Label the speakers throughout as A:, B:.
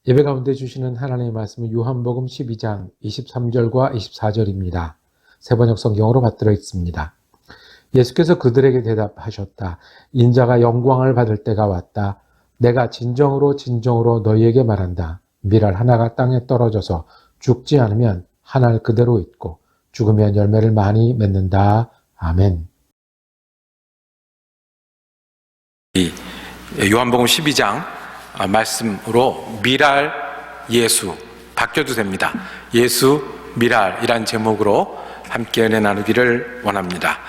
A: 예배 가운데 주시는 하나님의 말씀은 요한복음 12장 23절과 24절입니다. 세번역 성경으로 받들어 있습니다. 예수께서 그들에게 대답하셨다. 인자가 영광을 받을 때가 왔다. 내가 진정으로 너희에게 말한다. 밀알 하나가 땅에 떨어져서 죽지 않으면 한 알 그대로 있고 죽으면 열매를 많이 맺는다. 아멘.
B: 이 요한복음 12장 말씀으로 미랄 예수 바뀌어도 됩니다. 예수 미랄이란 제목으로 함께 은혜 나누기를 원합니다.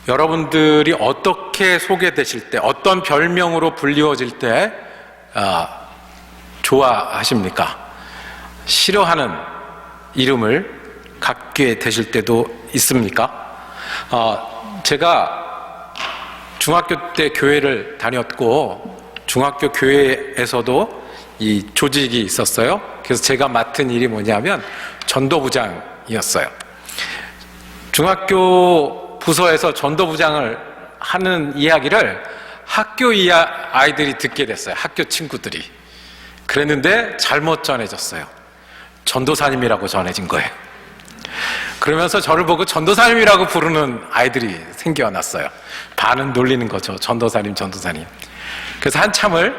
B: 여러분들이 어떻게 소개되실 때, 어떤 별명으로 불리워질 때 좋아하십니까? 싫어하는 이름을 갖게 되실 때도 있습니까? 제가 중학교 때 교회를 다녔고 중학교 교회에서도 이 조직이 있었어요. 그래서 제가 맡은 일이 뭐냐면 전도부장이었어요. 중학교 부서에서 전도부장을 하는 이야기를 학교 아이들이 듣게 됐어요. 학교 친구들이. 그랬는데 잘못 전해졌어요. 전도사님이라고 전해진 거예요. 그러면서 저를 보고 전도사님이라고 부르는 아이들이 생겨났어요. 반은 놀리는 거죠. 전도사님. 그래서 한참을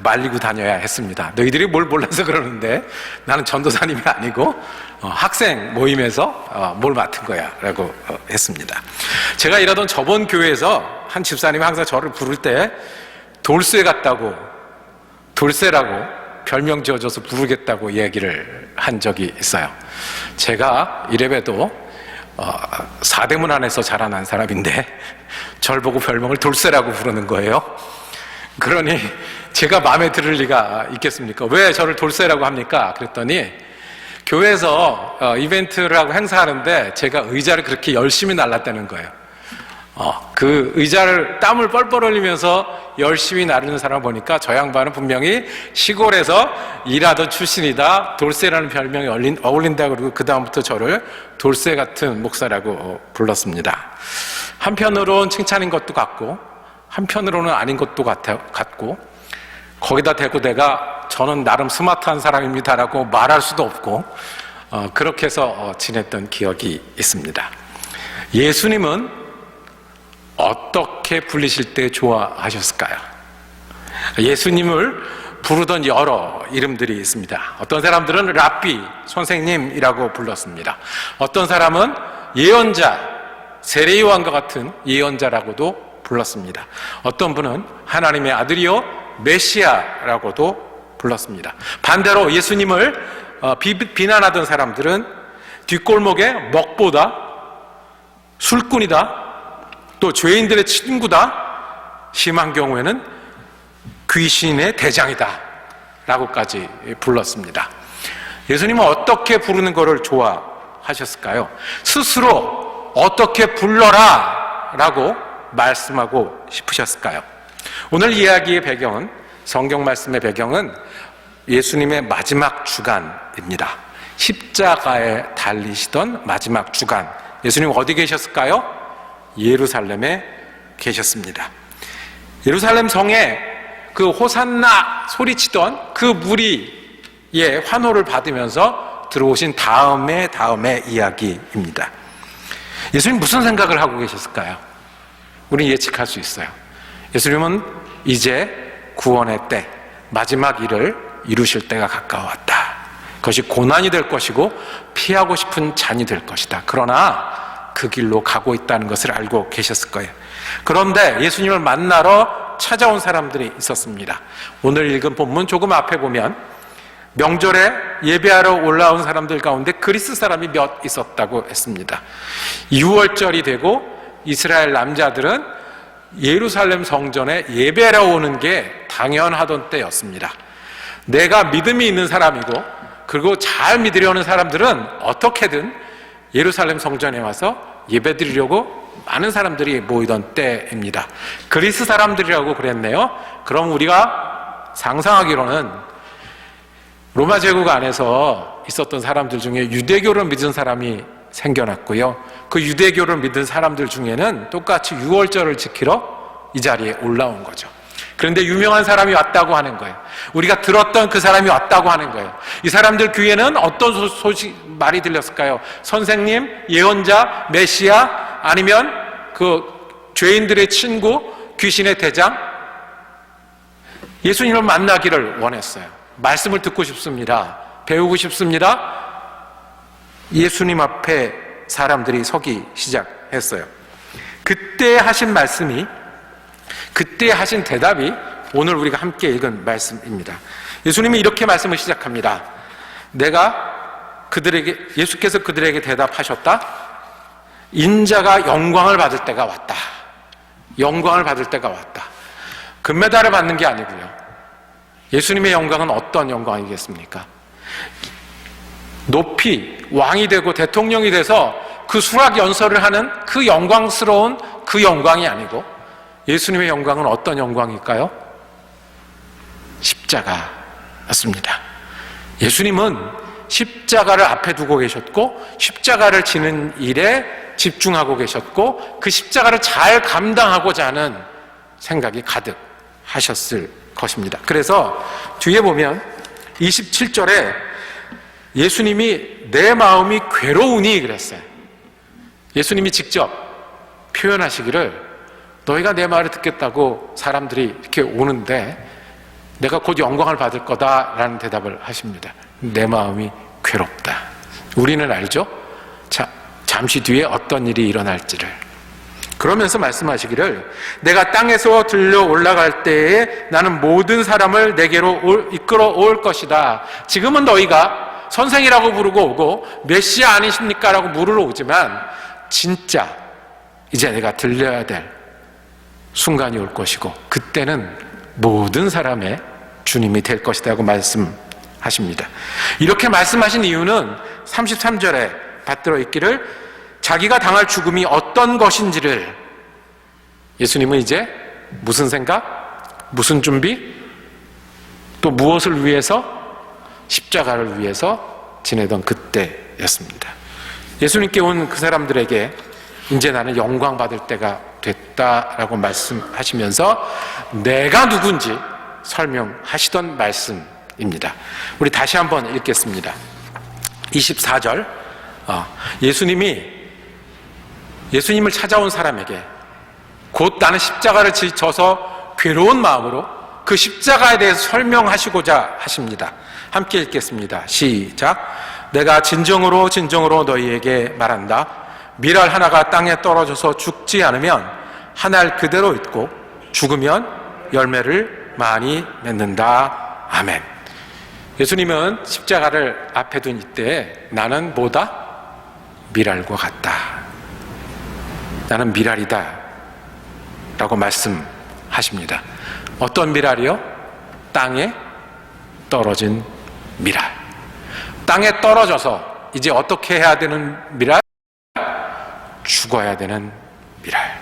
B: 말리고 다녀야 했습니다. 너희들이 뭘 몰라서 그러는데 나는 전도사님이 아니고 학생 모임에서 뭘 맡은 거야 라고 했습니다. 제가 일하던 저번 교회에서 한 집사님이 항상 저를 부를 때 돌쇠 같다고, 돌쇠라고 별명 지어줘서 부르겠다고 이야기를 한 적이 있어요. 제가 이래봬도 4대문 안에서 자라난 사람인데 절 보고 별명을 돌쇠라고 부르는 거예요. 그러니 제가 마음에 들을 리가 있겠습니까? 왜 저를 돌쇠라고 합니까? 그랬더니 교회에서 이벤트를 하고 행사하는데 제가 의자를 그렇게 열심히 날랐다는 거예요. 그 의자를 땀을 뻘뻘 흘리면서 열심히 나르는 사람 보니까 저 양반은 분명히 시골에서 일하던 출신이다. 돌쇠라는 별명이 어울린다. 그러고 그 다음부터 저를 돌쇠 같은 목사라고 불렀습니다. 한편으로는 칭찬인 것도 같고 한편으로는 아닌 것도 같고 거기다 대고 내가 저는 나름 스마트한 사람입니다라고 말할 수도 없고 그렇게 해서 지냈던 기억이 있습니다. 예수님은 어떻게 불리실 때 좋아하셨을까요? 예수님을 부르던 여러 이름들이 있습니다. 어떤 사람들은 랍비, 선생님이라고 불렀습니다. 어떤 사람은 예언자, 세례요한과 같은 예언자라고도 불렀습니다. 어떤 분은 하나님의 아들이요 메시아라고도 불렀습니다. 반대로 예수님을 비난하던 사람들은 뒷골목에 먹보다, 술꾼이다, 또 죄인들의 친구다, 심한 경우에는 귀신의 대장이다 라고까지 불렀습니다. 예수님은 어떻게 부르는 것을 좋아하셨을까요? 스스로 어떻게 불러라 라고 말씀하고 싶으셨을까요? 오늘 이야기의 배경은, 성경 말씀의 배경은 예수님의 마지막 주간입니다. 십자가에 달리시던 마지막 주간. 예수님 어디 계셨을까요? 예루살렘에 계셨습니다. 예루살렘 성에 그 호산나 소리치던 그 무리의 환호를 받으면서 들어오신 다음의 이야기입니다. 예수님 무슨 생각을 하고 계셨을까요? 우리는 예측할 수 있어요. 예수님은 이제 구원의 때, 마지막 일을 이루실 때가 가까웠다. 그것이 고난이 될 것이고 피하고 싶은 잔이 될 것이다. 그러나 그 길로 가고 있다는 것을 알고 계셨을 거예요. 그런데 예수님을 만나러 찾아온 사람들이 있었습니다. 오늘 읽은 본문 조금 앞에 보면 명절에 예배하러 올라온 사람들 가운데 그리스 사람이 몇 있었다고 했습니다. 6월절이 되고 이스라엘 남자들은 예루살렘 성전에 예배하러 오는 게 당연하던 때였습니다. 내가 믿음이 있는 사람이고 그리고 잘 믿으려는 사람들은 어떻게든 예루살렘 성전에 와서 예배드리려고 많은 사람들이 모이던 때입니다. 그리스 사람들이라고 그랬네요. 그럼 우리가 상상하기로는 로마 제국 안에서 있었던 사람들 중에 유대교를 믿은 사람이 생겨났고요. 그 유대교를 믿은 사람들 중에는 똑같이 6월절을 지키러 이 자리에 올라온 거죠. 그런데 유명한 사람이 왔다고 하는 거예요. 우리가 들었던 그 사람이 왔다고 하는 거예요. 이 사람들 귀에는 어떤 소식 말이 들렸을까요? 선생님, 예언자, 메시아, 아니면 그 죄인들의 친구, 귀신의 대장? 예수님을 만나기를 원했어요. 말씀을 듣고 싶습니다. 배우고 싶습니다. 예수님 앞에 사람들이 서기 시작했어요. 그때 하신 말씀이, 그때 하신 대답이 오늘 우리가 함께 읽은 말씀입니다. 예수님이 이렇게 말씀을 시작합니다. 예수께서 그들에게 대답하셨다. 인자가 영광을 받을 때가 왔다. 영광을 받을 때가 왔다. 금메달을 받는 게 아니고요. 예수님의 영광은 어떤 영광이겠습니까? 높이 왕이 되고 대통령이 돼서 그 수락 연설을 하는 그 영광스러운 그 영광이 아니고 예수님의 영광은 어떤 영광일까요? 십자가였습니다. 예수님은 십자가를 앞에 두고 계셨고 십자가를 지는 일에 집중하고 계셨고 그 십자가를 잘 감당하고자 하는 생각이 가득하셨을 것입니다. 그래서 뒤에 보면 27절에 예수님이 내 마음이 괴로우니 그랬어요. 예수님이 직접 표현하시기를 너희가 내 말을 듣겠다고 사람들이 이렇게 오는데 내가 곧 영광을 받을 거다라는 대답을 하십니다. 내 마음이 괴롭다. 우리는 알죠? 자, 잠시 뒤에 어떤 일이 일어날지를. 그러면서 말씀하시기를 내가 땅에서 들려 올라갈 때에 나는 모든 사람을 내게로 이끌어 올 것이다. 지금은 너희가 선생이라고 부르고 오고 메시아 아니십니까? 라고 물으러 오지만 진짜 이제 내가 들려야 될 순간이 올 것이고 그때는 모든 사람의 주님이 될 것이다 고 말씀하십니다. 이렇게 말씀하신 이유는 33절에 받들어 있기를 자기가 당할 죽음이 어떤 것인지를 예수님은 이제 무슨 생각, 무슨 준비, 또 무엇을 위해서 십자가를 위해서 지내던 그때였습니다. 예수님께 온 그 사람들에게 이제 나는 영광 받을 때가 됐다라고 말씀하시면서 내가 누군지 설명하시던 말씀입니다. 우리 다시 한번 읽겠습니다. 24절 예수님을 찾아온 사람에게 곧 나는 십자가를 져서 괴로운 마음으로 그 십자가에 대해서 설명하시고자 하십니다. 함께 읽겠습니다. 시작. 내가 진정으로 진정으로 너희에게 말한다. 밀알 하나가 땅에 떨어져서 죽지 않으면 한 알 그대로 있고 죽으면 열매를 많이 맺는다. 아멘. 예수님은 십자가를 앞에 둔 이때 나는 뭐다? 밀알과 같다. 나는 밀알이다 라고 말씀하십니다. 어떤 밀알이요? 땅에 떨어진 밀알. 땅에 떨어져서 이제 어떻게 해야 되는 밀알? 죽어야 되는 밀알.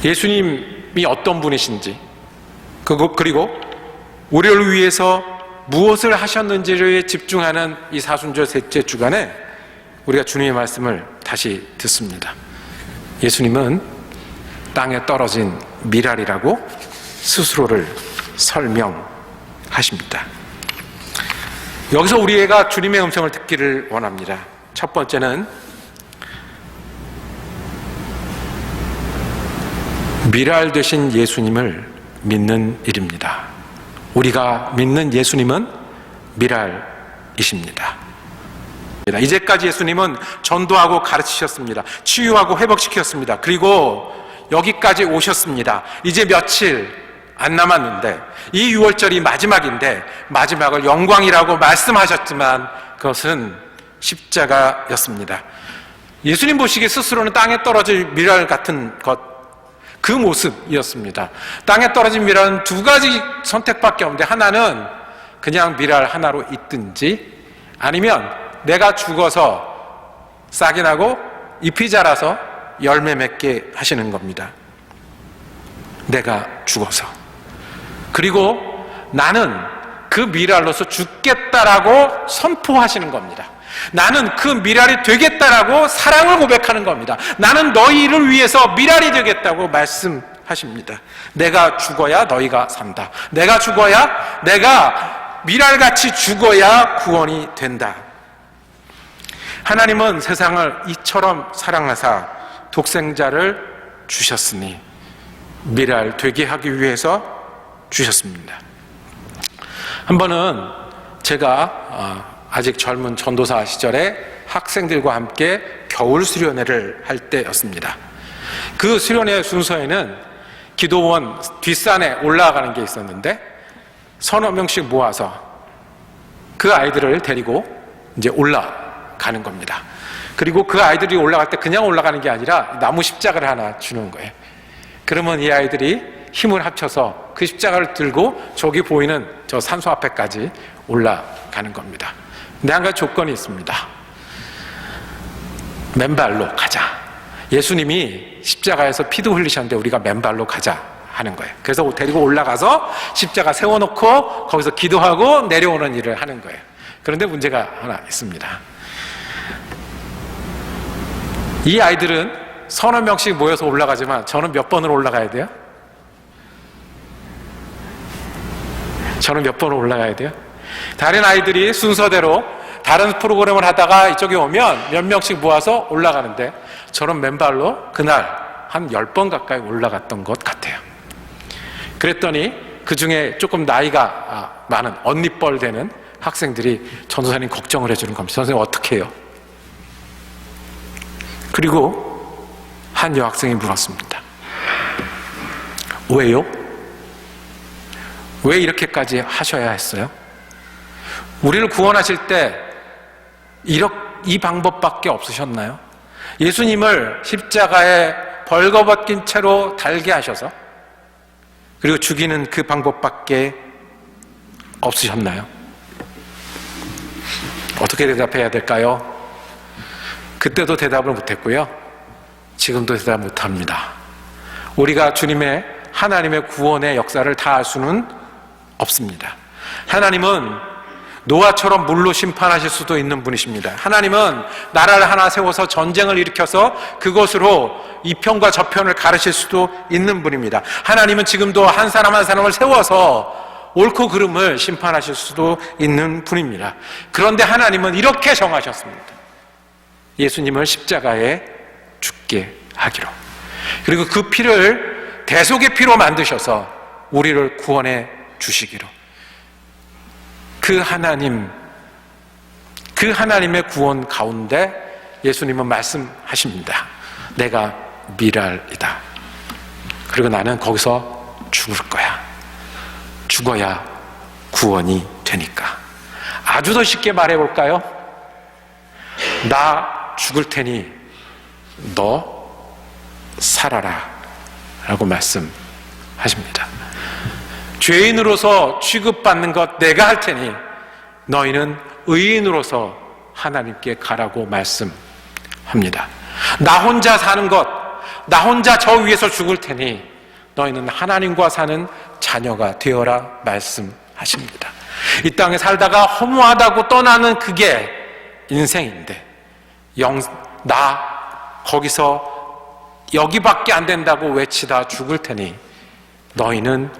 B: 예수님이 어떤 분이신지 그리고 우리를 위해서 무엇을 하셨는지를 집중하는 이 사순절 셋째 주간에 우리가 주님의 말씀을 다시 듣습니다. 예수님은 땅에 떨어진 밀알이라고 스스로를 설명하십니다. 여기서 우리가 주님의 음성을 듣기를 원합니다. 첫 번째는 밀알 되신 예수님을 믿는 일입니다. 우리가 믿는 예수님은 밀알이십니다. 이제까지 예수님은 전도하고 가르치셨습니다. 치유하고 회복시켰습니다. 그리고 여기까지 오셨습니다. 이제 며칠 안 남았는데 이 6월절이 마지막인데 마지막을 영광이라고 말씀하셨지만 그것은 십자가였습니다. 예수님 보시기에 스스로는 땅에 떨어질 밀알 같은 것, 그 모습이었습니다. 땅에 떨어진 밀알은 두 가지 선택밖에 없는데 하나는 그냥 밀알 하나로 있든지 아니면 내가 죽어서 싹이 나고 잎이 자라서 열매 맺게 하시는 겁니다. 내가 죽어서. 그리고 나는 그 밀알로서 죽겠다라고 선포하시는 겁니다. 나는 그 밀알이 되겠다라고 사랑을 고백하는 겁니다. 나는 너희를 위해서 밀알이 되겠다고 말씀하시는 말씀하십니다. 내가 죽어야 너희가 산다. 내가 죽어야, 내가 밀알같이 죽어야 구원이 된다. 하나님은 세상을 이처럼 사랑하사 독생자를 주셨으니 밀알 되게 하기 위해서 주셨습니다. 한 번은 제가 아직 젊은 전도사 시절에 학생들과 함께 겨울 수련회를 할 때였습니다. 그 수련회 순서에는 기도원 뒷산에 올라가는 게 있었는데 서너 명씩 모아서 그 아이들을 데리고 이제 올라가는 겁니다. 그리고 그 아이들이 올라갈 때 그냥 올라가는 게 아니라 나무 십자가를 하나 주는 거예요. 그러면 이 아이들이 힘을 합쳐서 그 십자가를 들고 저기 보이는 저 산소 앞에까지 올라가는 겁니다. 근데 한 가지 조건이 있습니다. 맨발로 가자. 예수님이 십자가에서 피도 흘리셨는데 우리가 맨발로 가자 하는 거예요. 그래서 데리고 올라가서 십자가 세워놓고 거기서 기도하고 내려오는 일을 하는 거예요. 그런데 문제가 하나 있습니다. 이 아이들은 서너 명씩 모여서 올라가지만 저는 몇 번으로 올라가야 돼요? 저는 몇 번으로 올라가야 돼요? 다른 아이들이 순서대로 다른 프로그램을 하다가 이쪽에 오면 몇 명씩 모아서 올라가는데 저는 맨발로 그날 한 10번 가까이 올라갔던 것 같아요. 그랬더니 그 중에 조금 나이가 많은 언니뻘 되는 학생들이 전도사님 걱정을 해주는 겁니다. 선생님 어떻게 해요? 그리고 한 여학생이 물었습니다. 왜요? 왜 이렇게까지 하셔야 했어요? 우리를 구원하실 때 이 방법밖에 없으셨나요? 예수님을 십자가에 벌거벗긴 채로 달게 하셔서 그리고 죽이는 그 방법밖에 없으셨나요? 어떻게 대답해야 될까요? 그때도 대답을 못했고요. 지금도 대답 못합니다. 우리가 하나님의 구원의 역사를 다 알 수는 없습니다. 하나님은 노아처럼 물로 심판하실 수도 있는 분이십니다. 하나님은 나라를 하나 세워서 전쟁을 일으켜서 그것으로 이 편과 저 편을 가르칠 수도 있는 분입니다. 하나님은 지금도 한 사람 한 사람을 세워서 옳고 그름을 심판하실 수도 있는 분입니다. 그런데 하나님은 이렇게 정하셨습니다. 예수님을 십자가에 죽게 하기로. 그리고 그 피를 대속의 피로 만드셔서 우리를 구원해 주시기로. 그 하나님의 구원 가운데 예수님은 말씀하십니다. 내가 밀알이다. 그리고 나는 거기서 죽을 거야. 죽어야 구원이 되니까. 아주 더 쉽게 말해볼까요? 나 죽을 테니 너 살아라 라고 말씀하십니다. 죄인으로서 취급받는 것 내가 할 테니 너희는 의인으로서 하나님께 가라고 말씀합니다. 나 혼자 사는 것, 나 혼자 저 위에서 죽을 테니 너희는 하나님과 사는 자녀가 되어라 말씀하십니다. 이 땅에 살다가 허무하다고 떠나는 그게 인생인데 나 거기서 여기밖에 안 된다고 외치다 죽을 테니 너희는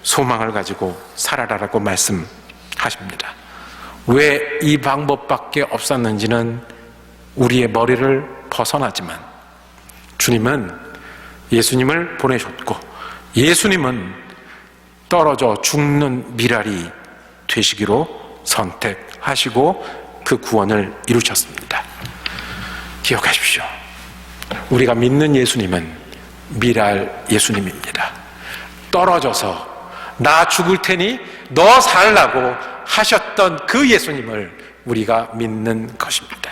B: 소망을 가지고 살아라라고 말씀하십니다. 왜 이 방법밖에 없었는지는 우리의 머리를 벗어나지만 주님은 예수님을 보내셨고 예수님은 떨어져 죽는 밀알이 되시기로 선택하시고 그 구원을 이루셨습니다. 기억하십시오. 우리가 믿는 예수님은 밀알 예수님입니다. 떨어져서 나 죽을 테니 너 살라고 하셨던 그 예수님을 우리가 믿는 것입니다.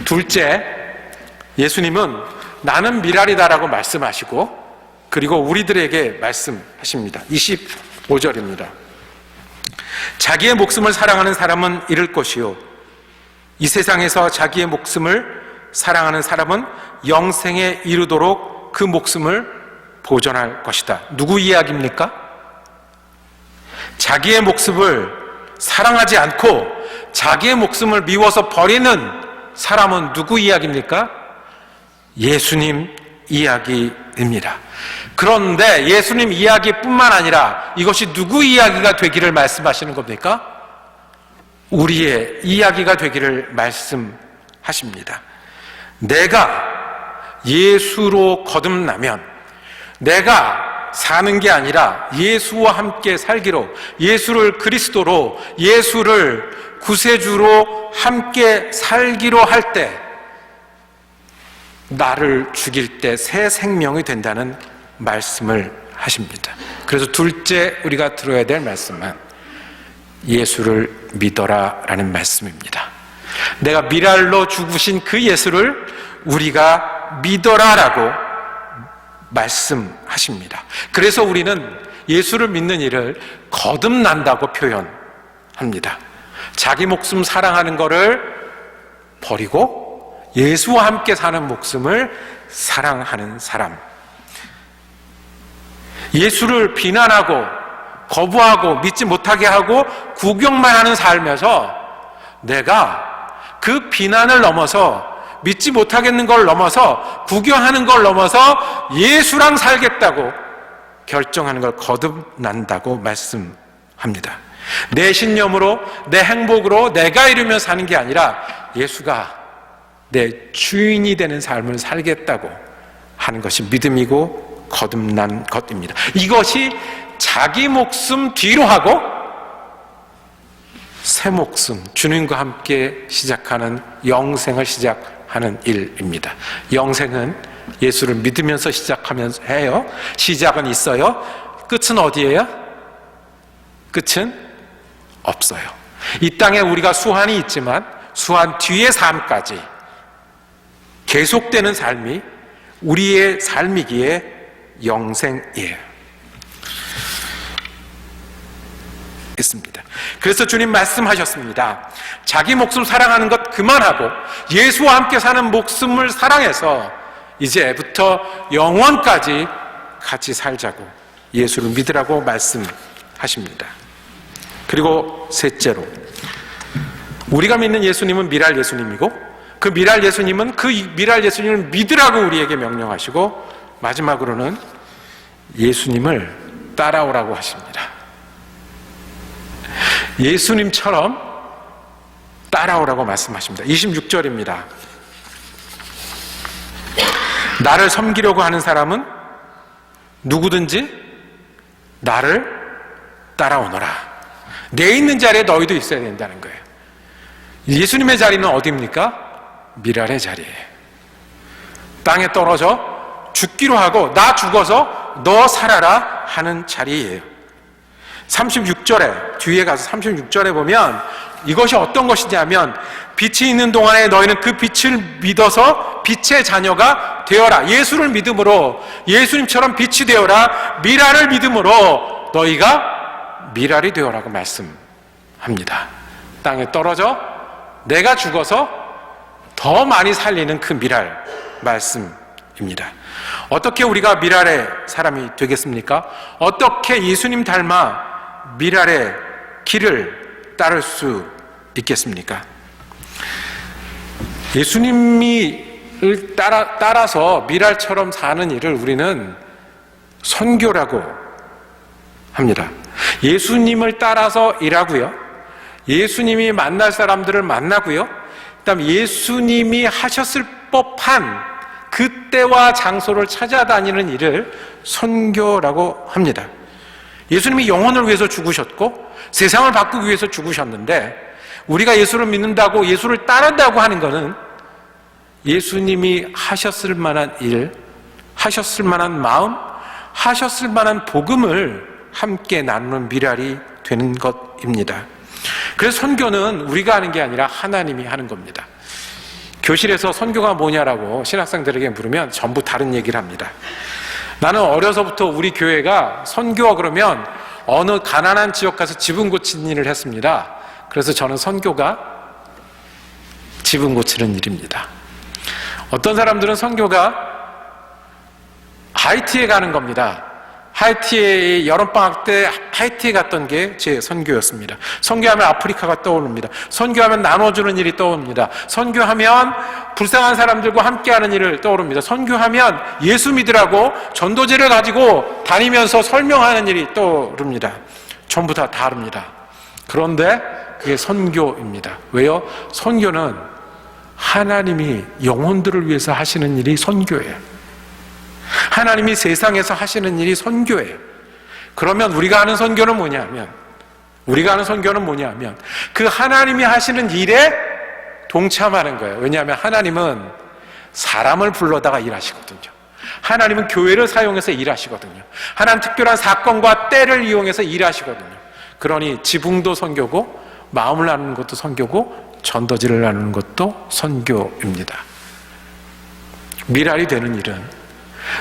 B: 둘째, 예수님은 나는 밀알이다라고 말씀하시고 그리고 우리들에게 말씀하십니다. 25절입니다. 자기의 목숨을 사랑하는 사람은 잃을 것이요 이 세상에서 자기의 목숨을 사랑하는 사람은 영생에 이르도록 그 목숨을 보존할 것이다. 누구 이야기입니까? 자기의 목숨을 사랑하지 않고 자기의 목숨을 미워서 버리는 사람은 누구 이야기입니까? 예수님 이야기입니다. 일입니다. 그런데 예수님 이야기뿐만 아니라 이것이 누구 이야기가 되기를 말씀하시는 겁니까? 우리의 이야기가 되기를 말씀하십니다. 내가 예수로 거듭나면 내가 사는 게 아니라 예수와 함께 살기로, 예수를 그리스도로, 예수를 구세주로 함께 살기로 할 때 나를 죽일 때 새 생명이 된다는 말씀을 하십니다. 그래서 둘째 우리가 들어야 될 말씀은 예수를 믿어라 라는 말씀입니다. 내가 미랄로 죽으신 그 예수를 우리가 믿어라 라고 말씀하십니다. 그래서 우리는 예수를 믿는 일을 거듭난다고 표현합니다. 자기 목숨 사랑하는 것을 버리고 예수와 함께 사는 목숨을 사랑하는 사람. 예수를 비난하고 거부하고 믿지 못하게 하고 구경만 하는 삶에서 내가 그 비난을 넘어서 믿지 못하겠는 걸 넘어서 구경하는 걸 넘어서 예수랑 살겠다고 결정하는 걸 거듭난다고 말씀합니다. 내 신념으로 내 행복으로 내가 이루며 사는 게 아니라 예수가 내 주인이 되는 삶을 살겠다고 하는 것이 믿음이고 거듭난 것입니다. 이것이 자기 목숨 뒤로 하고 새 목숨, 주님과 함께 시작하는 영생을 시작하는 일입니다. 영생은 예수를 믿으면서 시작하면서 해요. 시작은 있어요. 끝은 어디예요? 끝은 없어요. 이 땅에 우리가 수환이 있지만 수환 뒤의 삶까지 계속되는 삶이 우리의 삶이기에 영생이에요. 있습니다. 그래서 주님 말씀하셨습니다. 자기 목숨 사랑하는 것 그만하고 예수와 함께 사는 목숨을 사랑해서 이제부터 영원까지 같이 살자고 예수를 믿으라고 말씀하십니다. 그리고 셋째로 우리가 믿는 예수님은 미랄 예수님이고 그 미랄 예수님은 그 미랄 예수님을 믿으라고 우리에게 명령하시고 마지막으로는 예수님을 따라오라고 하십니다. 예수님처럼 따라오라고 말씀하십니다. 26절입니다. 나를 섬기려고 하는 사람은 누구든지 나를 따라오너라. 내 있는 자리에 너희도 있어야 된다는 거예요. 예수님의 자리는 어디입니까? 미랄의 자리예요. 땅에 떨어져 죽기로 하고 나 죽어서 너 살아라 하는 자리예요. 36절에 뒤에 가서 36절에 보면 이것이 어떤 것이냐면 빛이 있는 동안에 너희는 그 빛을 믿어서 빛의 자녀가 되어라. 예수를 믿음으로 예수님처럼 빛이 되어라. 미랄을 믿음으로 너희가 미랄이 되어라고 말씀합니다. 땅에 떨어져 내가 죽어서 더 많이 살리는 그 미랄 말씀입니다. 어떻게 우리가 미랄의 사람이 되겠습니까? 어떻게 예수님 닮아 미랄의 길을 따를 수 있겠습니까? 예수님을 따라서 미랄처럼 사는 일을 우리는 선교라고 합니다. 예수님을 따라서 일하고요. 예수님이 만날 사람들을 만나고요. 그다음 예수님이 하셨을 법한 그때와 장소를 찾아다니는 일을 선교라고 합니다. 예수님이 영혼을 위해서 죽으셨고 세상을 바꾸기 위해서 죽으셨는데 우리가 예수를 믿는다고 예수를 따른다고 하는 것은 예수님이 하셨을 만한 일, 하셨을 만한 마음, 하셨을 만한 복음을 함께 나누는 미랄이 되는 것입니다. 그래서 선교는 우리가 하는 게 아니라 하나님이 하는 겁니다. 교실에서 선교가 뭐냐라고 신학생들에게 물으면 전부 다른 얘기를 합니다. 나는 어려서부터 우리 교회가 선교와 그러면 어느 가난한 지역 가서 지붕 고치는 일을 했습니다. 그래서 저는 선교가 지붕 고치는 일입니다. 어떤 사람들은 선교가 하이티에 가는 겁니다. 하이티에 여름방학 때 하이티에 갔던 게 제 선교였습니다. 선교하면 아프리카가 떠오릅니다. 선교하면 나눠주는 일이 떠오릅니다. 선교하면 불쌍한 사람들과 함께하는 일을 떠오릅니다. 선교하면 예수 믿으라고 전도제를 가지고 다니면서 설명하는 일이 떠오릅니다. 전부 다 다릅니다. 그런데 그게 선교입니다. 왜요? 선교는 하나님이 영혼들을 위해서 하시는 일이 선교예요. 하나님이 세상에서 하시는 일이 선교예요. 그러면 우리가 하는 선교는 뭐냐면 그 하나님이 하시는 일에 동참하는 거예요. 왜냐하면 하나님은 사람을 불러다가 일하시거든요. 하나님은 교회를 사용해서 일하시거든요. 하나님 특별한 사건과 때를 이용해서 일하시거든요. 그러니 지붕도 선교고, 마음을 나누는 것도 선교고, 전도지를 나누는 것도 선교입니다. 미랄이 되는 일은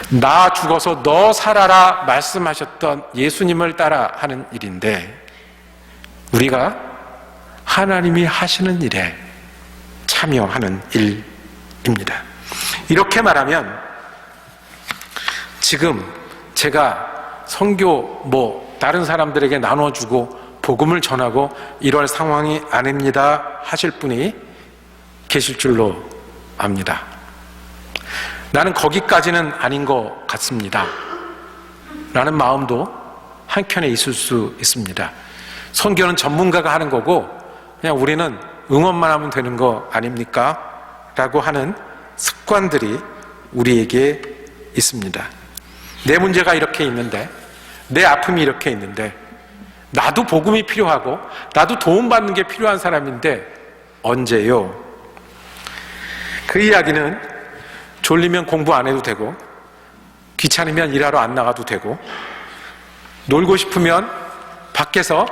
B: 나 죽어서 너 살아라 말씀하셨던 예수님을 따라 하는 일인데, 우리가 하나님이 하시는 일에 참여하는 일입니다. 이렇게 말하면 지금 제가 선교 다른 사람들에게 나눠주고 복음을 전하고 이럴 상황이 아닙니다 하실 분이 계실 줄로 압니다. 나는 거기까지는 아닌 것 같습니다 라는 마음도 한켠에 있을 수 있습니다. 선교는 전문가가 하는 거고 그냥 우리는 응원만 하면 되는 거 아닙니까? 라고 하는 습관들이 우리에게 있습니다. 내 문제가 이렇게 있는데, 내 아픔이 이렇게 있는데, 나도 복음이 필요하고 나도 도움받는 게 필요한 사람인데 언제요? 그 이야기는 졸리면 공부 안 해도 되고, 귀찮으면 일하러 안 나가도 되고, 놀고 싶으면 밖에서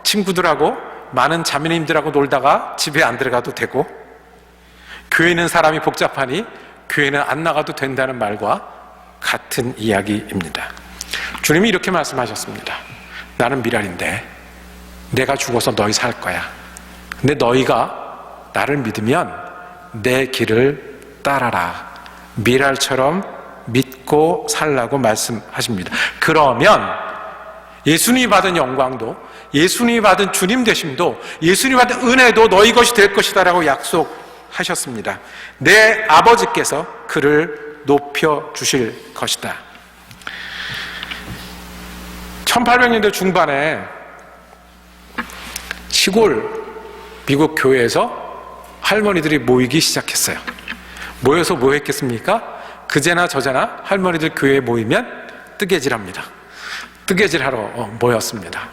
B: 친구들하고 많은 자매님들하고 놀다가 집에 안 들어가도 되고, 교회는 사람이 복잡하니 교회는 안 나가도 된다는 말과 같은 이야기입니다. 주님이 이렇게 말씀하셨습니다. 나는 미랄인데 내가 죽어서 너희 살 거야. 근데 너희가 나를 믿으면 내 길을 따라라. 미랄처럼 믿고 살라고 말씀하십니다. 그러면 예수님이 받은 영광도, 예수님이 받은 주님 되심도, 예수님이 받은 은혜도 너희 것이 될 것이다 라고 약속하셨습니다. 내 아버지께서 그를 높여주실 것이다. 1800년대 중반에 시골 미국 교회에서 할머니들이 모이기 시작했어요. 모여서 뭐 했겠습니까? 그제나 저제나 할머니들 교회에 모이면 뜨개질합니다. 뜨개질하러 모였습니다.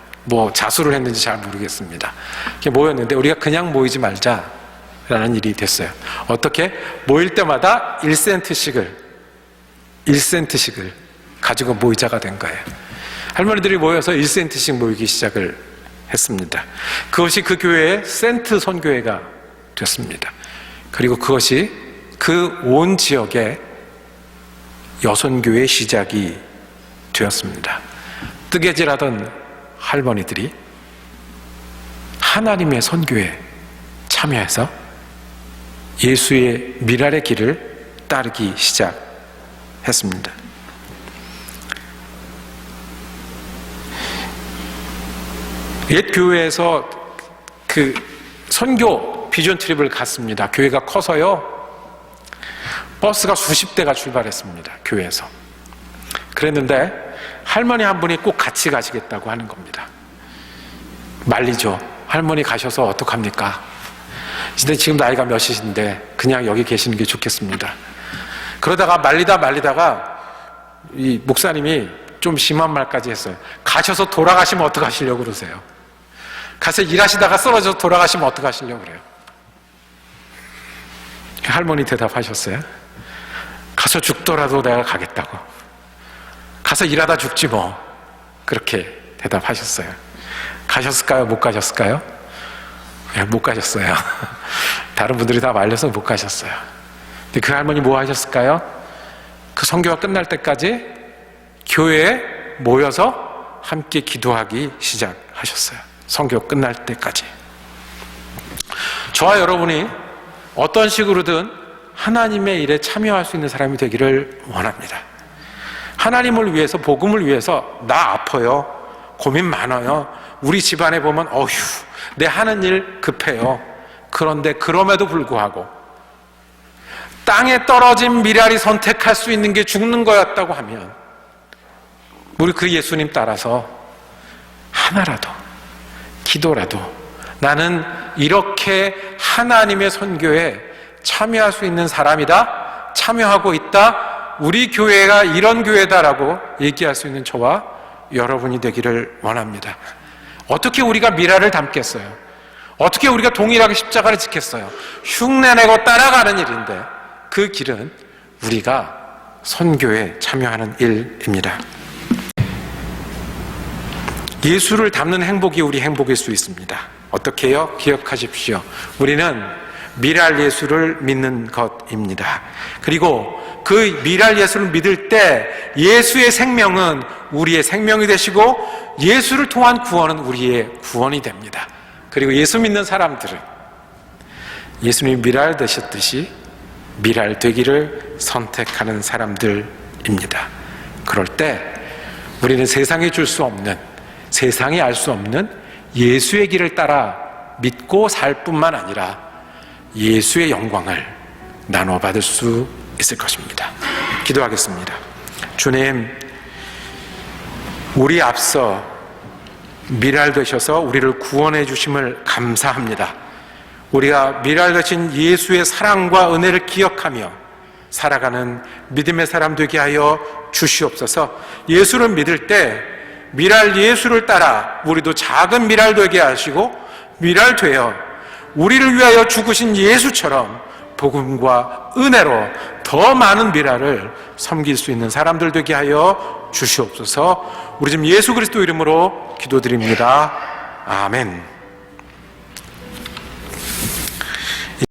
B: 자수를 했는지 잘 모르겠습니다. 이렇게 모였는데 우리가 그냥 모이지 말자라는 일이 됐어요. 어떻게? 모일 때마다 1센트씩을 가지고 모이자가 된 거예요. 할머니들이 모여서 1센트씩 모이기 시작을 했습니다. 그것이 그 교회의 센트 선교회가 됐습니다. 그리고 그것이 그 온 지역의 여선교회의 시작이 되었습니다. 뜨개질하던 할머니들이 하나님의 선교에 참여해서 예수의 미랄의 길을 따르기 시작했습니다. 옛 교회에서 그 선교 비전 트립을 갔습니다. 교회가 커서요, 버스가 수십 대가 출발했습니다. 교회에서. 그랬는데 할머니 한 분이 꼭 같이 가시겠다고 하는 겁니다. 말리죠. 할머니 가셔서 어떡합니까? 근데 지금 나이가 몇이신데 그냥 여기 계시는 게 좋겠습니다. 그러다가 말리다가 이 목사님이 좀 심한 말까지 했어요. 가셔서 돌아가시면 어떡하시려고 그러세요? 가서 일하시다가 쓰러져서 돌아가시면 어떡하시려고 그래요? 할머니 대답하셨어요. 가서 죽더라도 내가 가겠다고. 가서 일하다 죽지 뭐. 그렇게 대답하셨어요. 가셨을까요? 못 가셨을까요? 못 가셨어요. 다른 분들이 다 말려서 못 가셨어요. 근데 그 할머니 뭐 하셨을까요? 그 선교가 끝날 때까지 교회에 모여서 함께 기도하기 시작하셨어요. 선교 끝날 때까지. 저와 여러분이 어떤 식으로든 하나님의 일에 참여할 수 있는 사람이 되기를 원합니다. 하나님을 위해서, 복음을 위해서, 나 아파요, 고민 많아요, 우리 집안에 보면 어휴 내 하는 일 급해요. 그런데 그럼에도 불구하고 땅에 떨어진 미랄이 선택할 수 있는 게 죽는 거였다고 하면 우리 그 예수님 따라서 하나라도 기도라도 나는 이렇게 하나님의 선교에 참여할 수 있는 사람이다, 참여하고 있다, 우리 교회가 이런 교회다라고 얘기할 수 있는 저와 여러분이 되기를 원합니다. 어떻게 우리가 미랄을 담겠어요? 어떻게 우리가 동일하게 십자가를 지켰어요? 흉내내고 따라가는 일인데 그 길은 우리가 선교에 참여하는 일입니다. 예수를 닮는 행복이 우리 행복일 수 있습니다. 어떻게 해요? 기억하십시오. 우리는 미랄 예수를 믿는 것입니다. 그리고 그 미랄 예수를 믿을 때 예수의 생명은 우리의 생명이 되시고 예수를 통한 구원은 우리의 구원이 됩니다. 그리고 예수 믿는 사람들은 예수님이 미랄 되셨듯이 미랄 되기를 선택하는 사람들입니다. 그럴 때 우리는 세상에 줄 수 없는, 세상이 알 수 없는 예수의 길을 따라 믿고 살 뿐만 아니라 예수의 영광을 나눠 받을 수 있을 것입니다. 기도하겠습니다. 주님, 우리 앞서 미랄 되셔서 우리를 구원해 주심을 감사합니다. 우리가 미랄 되신 예수의 사랑과 은혜를 기억하며 살아가는 믿음의 사람 되게 하여 주시옵소서. 예수를 믿을 때 미랄 예수를 따라 우리도 작은 미랄 되게 하시고 미랄 되어 우리를 위하여 죽으신 예수처럼 복음과 은혜로 더 많은 미랄을 섬길 수 있는 사람들 되게 하여 주시옵소서. 우리 지금 예수 그리스도 이름으로 기도드립니다. 아멘.